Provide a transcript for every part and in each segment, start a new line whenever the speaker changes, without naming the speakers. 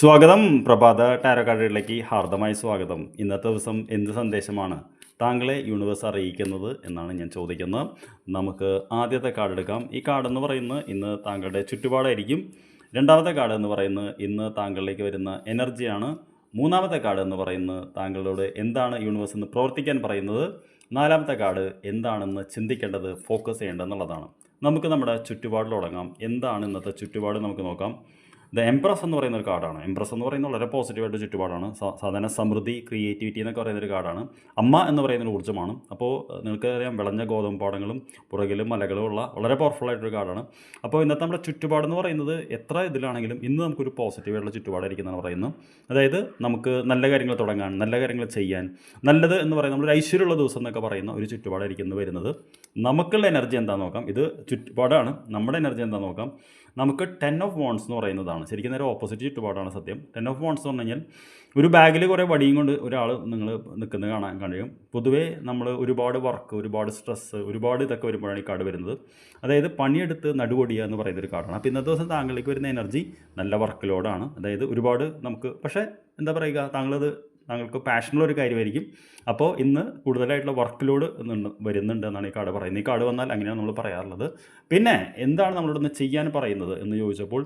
സ്വാഗതം. പ്രഭാത ടാരോ കാർഡുകളിലേക്ക് ഹാർദമായ സ്വാഗതം. ഇന്നത്തെ ദിവസം എന്ത് സന്ദേശമാണ് താങ്കളെ യൂണിവേഴ്സ് അറിയിക്കുന്നത് എന്നാണ് ഞാൻ ചോദിക്കുന്നത്. നമുക്ക് ആദ്യത്തെ കാർഡ് എടുക്കാം. ഈ കാർഡ് എന്ന് പറയുന്നത് ഇന്ന് താങ്കളുടെ ചുറ്റുപാടായിരിക്കും. രണ്ടാമത്തെ കാർഡ് എന്ന് പറയുന്നത് ഇന്ന് താങ്കളിലേക്ക് വരുന്ന എനർജിയാണ്. മൂന്നാമത്തെ കാർഡ് എന്ന് പറയുന്നത് താങ്കളോട് എന്താണ് യൂണിവേഴ്സ് എന്ന് പ്രവർത്തിക്കാൻ പറയുന്നത്. നാലാമത്തെ കാർഡ് എന്താണെന്ന് ചിന്തിക്കേണ്ടത്, ഫോക്കസ് ചെയ്യേണ്ടതെന്നുള്ളതാണ്. നമുക്ക് നമ്മുടെ ചുറ്റുപാടിൽ തുടങ്ങാം. എന്താണ് ഇന്നത്തെ ചുറ്റുപാട് നമുക്ക് നോക്കാം. ദ എംപ്രസ് എന്ന് പറയുന്ന ഒരു കാർഡാണ്. എംപ്രസ് എന്ന് പറയുന്നത് വളരെ പോസിറ്റീവായിട്ട് ചുറ്റുപാടാണ്. സാധാരണ സമൃദ്ധി, ക്രിയേറ്റിവിറ്റി എന്നൊക്കെ പറയുന്നൊരു കാർഡാണ്. അമ്മ എന്ന് പറയുന്നൊരു ഊർജ്ജമാണ്. അപ്പോൾ നിങ്ങൾക്കറിയാം, വിളഞ്ഞ ഗോതമ്പ് പാടങ്ങളും പുറകിലും മലകളും ഉള്ള വളരെ പവർഫുള്ളായിട്ടൊരു കാർഡാണ്. അപ്പോൾ ഇന്നത്തെ നമ്മുടെ ചുറ്റുപാടെന്ന് പറയുന്നത് എത്ര ഇതിലാണെങ്കിലും ഇന്ന് നമുക്കൊരു പോസിറ്റീവായിട്ടുള്ള ചുറ്റുപാടായിരിക്കുന്നതാണ് പറയുന്നത്. അതായത് നമുക്ക് നല്ല കാര്യങ്ങൾ തുടങ്ങാൻ, നല്ല കാര്യങ്ങൾ ചെയ്യാൻ, നല്ലത് എന്ന് പറയുന്നത് നമ്മളൊരു ഐശ്വര്യമുള്ള ദിവസം എന്നൊക്കെ പറയുന്ന ഒരു ചുറ്റുപാടായിരിക്കും ഇന്ന് വരുന്നത്. നമുക്കുള്ള എനർജി എന്താണെന്ന് നോക്കാം. ഇത് ചുറ്റുപാടാണ്. നമ്മുടെ എനർജി എന്താണെന്ന് നോക്കാം. നമുക്ക് 10 ഓഫ് വോൺസ് എന്ന് പറയുന്നതാണ്. ശരിക്കും നേരെ ഓപ്പോസിറ്റ് ചുറ്റുപാടാണ് സത്യം. 10 ഓഫ് വോൺസ് എന്ന് പറഞ്ഞു കഴിഞ്ഞാൽ ഒരു ബാഗിൽ കുറേ വടിയും കൊണ്ട് ഒരാൾ നിങ്ങൾ നിൽക്കുന്നത് കാണാൻ കഴിയും. പൊതുവേ നമ്മൾ ഒരുപാട് വർക്ക്, ഒരുപാട് സ്ട്രെസ്സ്, ഒരുപാട് ഇതൊക്കെ വരുമ്പോഴാണ് ഈ കാർഡ് വരുന്നത്. അതായത് പണിയെടുത്ത് നടുവൊടിയുക എന്ന് പറയുന്നൊരു കാർഡാണ്. അപ്പോൾ ഇന്നത്തെ ദിവസം താങ്കളിലേക്ക് വരുന്ന എനർജി നല്ല വർക്ക് ലോഡാണ്. അതായത് ഒരുപാട് നമുക്ക്, പക്ഷേ എന്താ പറയുക, താങ്കൾക്ക് പാഷനുള്ള ഒരു കാര്യമായിരിക്കും. അപ്പോൾ ഇന്ന് കൂടുതലായിട്ടുള്ള വർക്ക് ലോഡ് വരുന്നുണ്ട് എന്നാണ് ഈ കാർഡ് പറയുന്നത്. ഈ കാർഡ് വന്നാൽ അങ്ങനെയാണ് നമ്മൾ പറയാറുള്ളത്. പിന്നെ എന്താണ് നമ്മളോടൊന്ന് ചെയ്യാൻ പറയുന്നത് എന്ന് ചോദിച്ചപ്പോൾ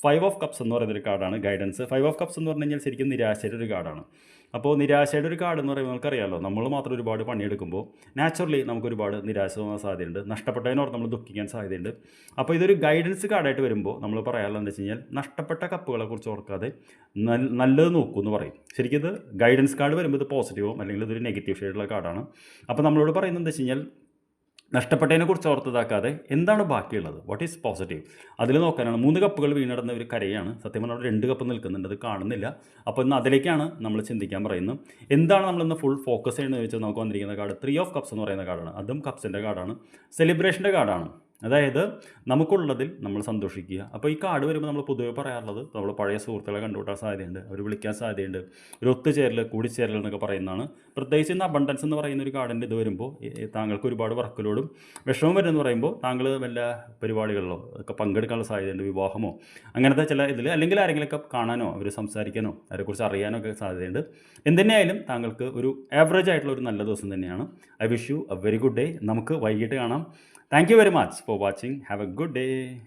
5 ഓഫ് കപ്സ് എന്ന് പറയുന്നൊരു കാർഡാണ് ഗൈഡൻസ്. 5 ഓഫ് കപ്സ് എന്ന് പറഞ്ഞു കഴിഞ്ഞാൽ ശരിക്കും നിരാശയുടെ ഒരു കാർഡാണ്. അപ്പോൾ നിരാശയുടെ ഒരു കാർഡ് എന്ന് പറയുമ്പോൾ നമുക്കറിയാമല്ലോ, നമ്മൾ മാത്രം ഒരുപാട് പണിയെടുക്കുമ്പോൾ നാച്ചുറലി നമുക്ക് ഒരുപാട് നിരാശ തോന്നാൻ സാധ്യതയുണ്ട്. നഷ്ടപ്പെട്ടതിനോർത്ത് നമ്മൾ ദുഃഖിക്കാൻ സാധ്യതയുണ്ട്. അപ്പോൾ ഇതൊരു ഗൈഡൻസ് കാർഡായിട്ട് വരുമ്പോൾ നമ്മൾ പറയാറുള്ളത് എന്താ വെച്ച് കഴിഞ്ഞാൽ, നഷ്ടപ്പെട്ട കപ്പുകളെ കുറിച്ച് ഓർക്കാതെ നല്ലത് നോക്കൂ എന്ന് പറയും. ശരിക്കും ഇത് ഗൈഡൻസ് കാർഡ് വരുമ്പോൾ ഇത് പോസിറ്റീവും അല്ലെങ്കിൽ ഇതൊരു നെഗറ്റീവ് ഷെയ്ഡുള്ള കാർഡാണ്. അപ്പോൾ നമ്മളോട് പറയുന്നത് എന്താ വെച്ച് കഴിഞ്ഞാൽ, നഷ്ടപ്പെട്ടതിനെ കുറിച്ച് ഓർത്തതാക്കാതെ എന്താണ് ബാക്കിയുള്ളത്, വാട്ട് ഈസ് പോസിറ്റീവ്, അതിൽ നോക്കാനാണ്. 3 കപ്പുകൾ വീണിടുന്ന ഒരു കരയാണ്. സത്യം പറഞ്ഞാൽ അവിടെ 2 കപ്പ് നിൽക്കുന്നുണ്ട്, അത് കാണുന്നില്ല. അപ്പോൾ ഇന്ന് അതിലേക്കാണ് നമ്മൾ ചിന്തിക്കാൻ പറയുന്നത്. എന്താണ് നമ്മളിന്ന് ഫുൾ ഫോക്കസ് ചെയ്യുന്നത് ചോദിച്ചാൽ നമുക്ക് വന്നിരിക്കുന്ന കാർഡ് 3 ഓഫ് കപ്സ് എന്ന് പറയുന്ന കാർഡാണ്. അതും കപ്സിൻ്റെ കാർഡാണ്, സെലിബ്രേഷൻ്റെ കാർഡാണ്. അതായത് നമുക്കുള്ളതിൽ നമ്മൾ സന്തോഷിക്കുക. അപ്പോൾ ഈ കാർഡ് വരുമ്പോൾ നമ്മൾ പൊതുവെ പറയാറുള്ളത്, നമ്മൾ പഴയ സുഹൃത്തുക്കളെ കണ്ടുകൂട്ടാൻ സാധ്യതയുണ്ട്, അവർ വിളിക്കാൻ സാധ്യതയുണ്ട്, ഒരു ഒത്തുചേരൽ, കൂടിച്ചേരൽ എന്നൊക്കെ പറയുന്നതാണ്. പ്രത്യേകിച്ച് ഇന്ന് അബണ്ടൻസ് എന്ന് പറയുന്ന ഒരു കാർഡിൻ്റെ ഇത് വരുമ്പോൾ താങ്കൾക്ക് ഒരുപാട് വർക്കിലോടും വിഷമം വരുമെന്ന് പറയുമ്പോൾ താങ്കൾ വല്ല പരിപാടികളിലോ ഒക്കെ പങ്കെടുക്കാനുള്ള സാധ്യതയുണ്ട്. വിവാഹമോ അങ്ങനത്തെ ചില ഇതിൽ, അല്ലെങ്കിൽ ആരെങ്കിലുമൊക്കെ കാണാനോ അവർ സംസാരിക്കാനോ അവരെക്കുറിച്ച് അറിയാനോ ഒക്കെ സാധ്യതയുണ്ട്. എന്തുതന്നെയായാലും താങ്കൾക്ക് ഒരു ആവറേജ് ആയിട്ടുള്ള ഒരു നല്ല ദിവസം തന്നെയാണ്. I wish you A very good day. നമുക്ക് വൈകിട്ട് കാണാം. Thank you very much for watching. Have a good day.